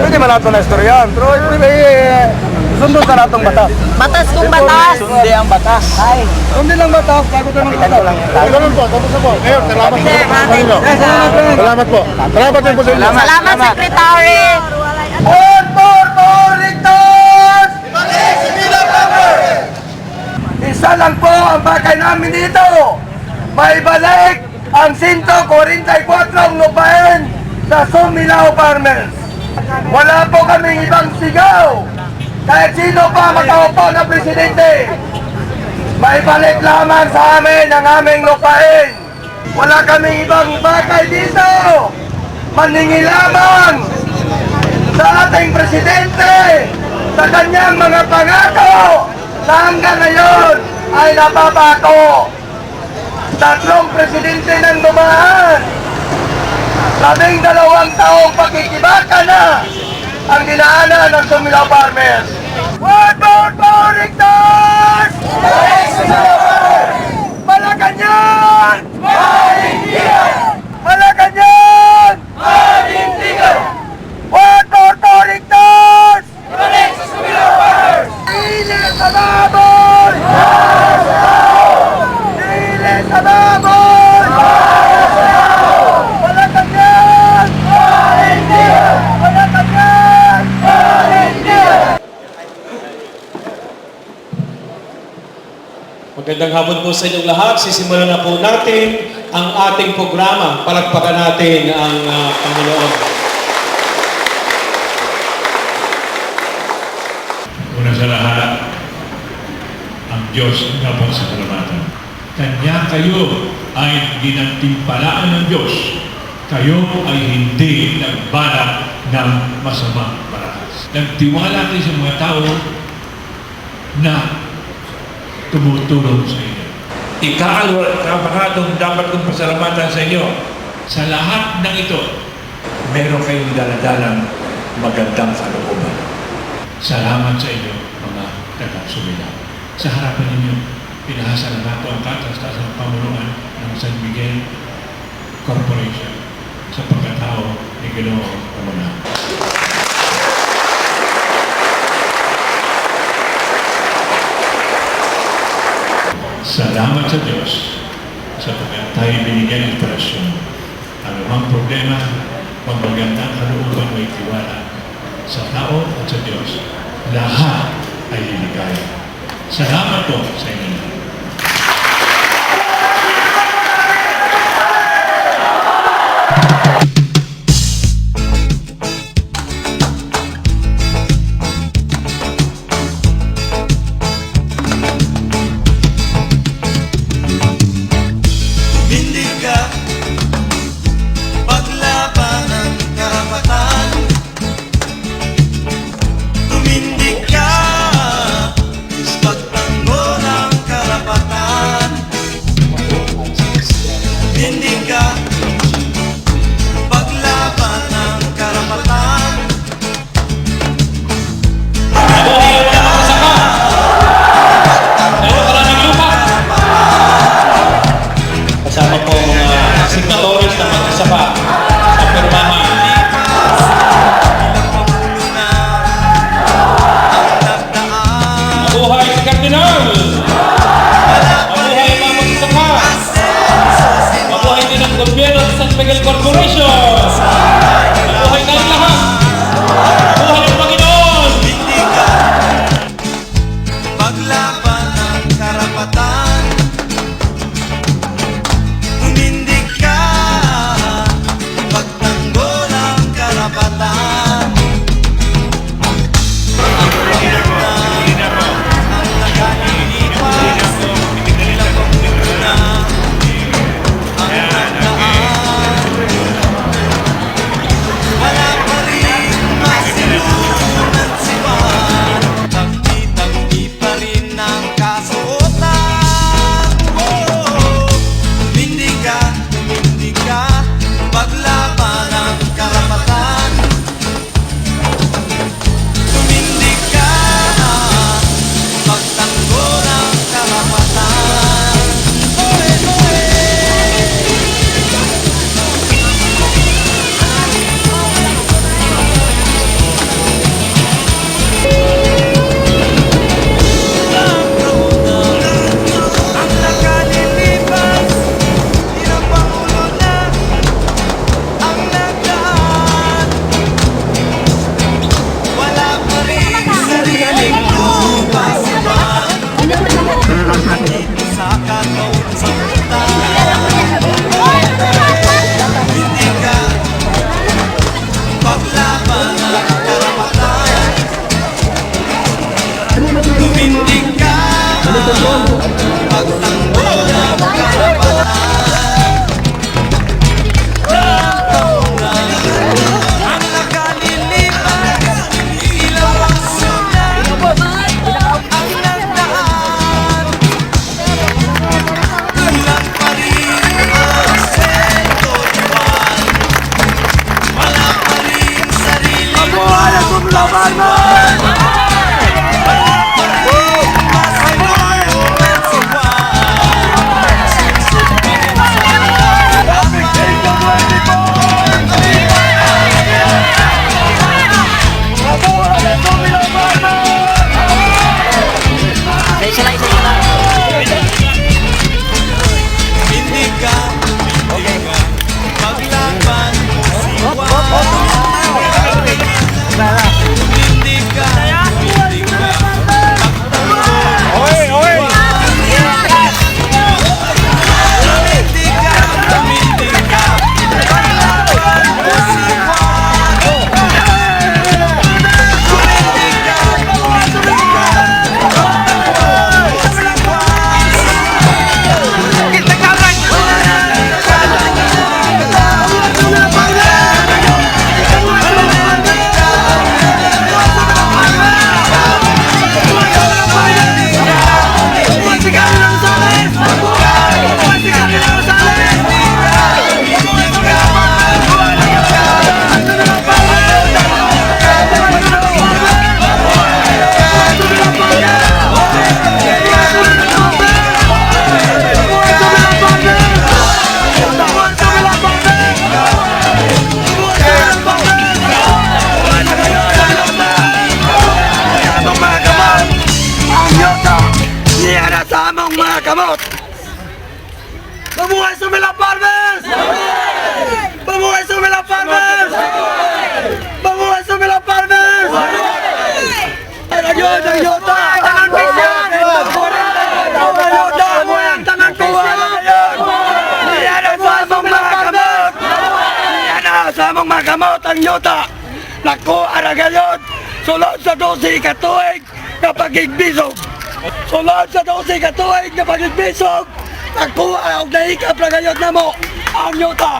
Pwede man nato na istoryan, pero sundot na natong batas. Batas kung batas. Sundi ang batas. Ay. Sundi lang batas, bago tayo magkita. Ganun po, tapos na po. Mayor, salamat po. Salamat po. Salamat din po sa inyo. Salamat, Secretary. Ligtas! Isa lang po ang bagay namin dito. May balik ang 144 lupain sa Sumilao Farmers. Wala po kaming ibang sigaw. Kahit sino pa makaupo na presidente, may balik lamang sa amin ang aming lupain. Wala kaming ibang bagay dito. Maningil lamang sa ating presidente sa kanyang mga pangako na hanggang ngayon ay nababato. 3 presidente ng dumaan. 12 taong pagkikibaka na ang dinaanan ng Sumilao Farmers. One more Ligtas! Malacanang! Malacanang! One more Ligtas! Dili sa baboy! Dili sa baboy! Malacanang! Malacanang! Magandang hapon po sa inyong lahat. Sisimulan na po natin ang ating programa. Palagpakan natin ang Panginoon. Una sa lahat, ang Diyos ang dapat sa kalamatan. Kanya kayo ay ginantimpalaan ng Diyos. Kayo ay hindi nagbalak ng masamang paratas. Nagtiwala kayo sa mga tao na tumutulong sa inyo. Kapakatong dapat kong pasalamatan sa inyo. Sa lahat ng ito, Meron kayong daladalang magandang kalooban. salamat sa inyo, mga taga-Sumilao. Sa harapan ninyo, pinahasa na nato ang katas-tas ng pamunuan ng San Miguel Corporation sa pagkatao ni Ginoong Ramona. Salamat sa Diyos sa tayo binigyan ng inspirasyon. Ang mga problema, pagmagandang kalooban may tiwala sa tao at sa Diyos, lahat ay liligaya. Salamat po sa inyo. Hindi ka paglaban ng karapatan. Tumindig ka, pagtanggol ang karapatan. Farmers! Hindi ka maglaban Hindi ka sa among mga kamot! Mabuhay Sumila Farmers! Mabuhay Sumila Farmers! Mabuhay Sumila Farmers! Ayun, ang yuta! Tanang pisyan! Ang yuta! Ang tanang pisyan! Yan ang sa among mga kamot! Yan ang sa among mga kamot ang yuta! Naku, aragayon! Sulod sa 12 katuig kapag igbisog! Sulod sa 12 katuig na pagigbisog, nakuha ang naikap na ngayon na mo ang yuta